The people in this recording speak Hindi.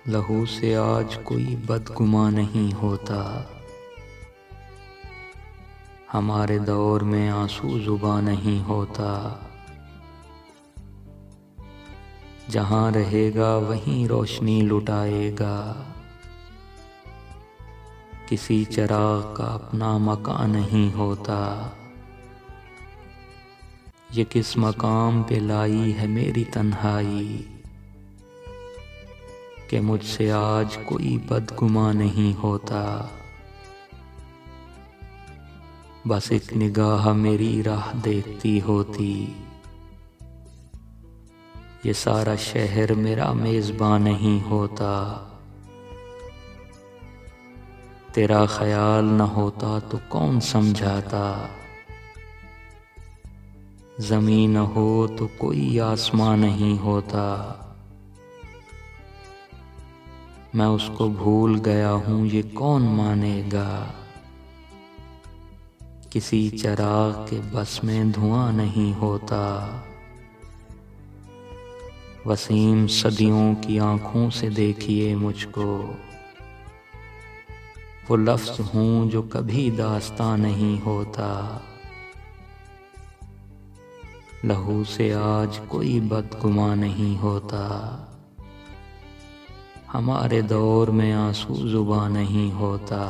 लहू से आज कोई बदगुमा नहीं होता। हमारे दौर में आंसू जुबां नहीं होता। जहाँ रहेगा वहीं रोशनी लुटाएगा। किसी चिराग का अपना मकान नहीं होता। ये किस मकाम पे लाई है मेरी तन्हाई कि मुझसे आज कोई बदगुमा नहीं होता। बस एक निगाह मेरी राह देखती होती। ये सारा शहर मेरा मेज़बान नहीं होता। तेरा ख्याल न होता तो कौन समझाता। ज़मीन न हो तो कोई आसमां नहीं होता। मैं उसको भूल गया हूँ ये कौन मानेगा। किसी चिराग के बस में धुआं नहीं होता। वसीम सदियों की आँखों से देखिए मुझको। वो लफ्ज़ हूँ जो कभी दास्तां नहीं होता। लहू से आज कोई बदगुमा नहीं होता। हमारे दौर में आंसू जुबां नहीं होता।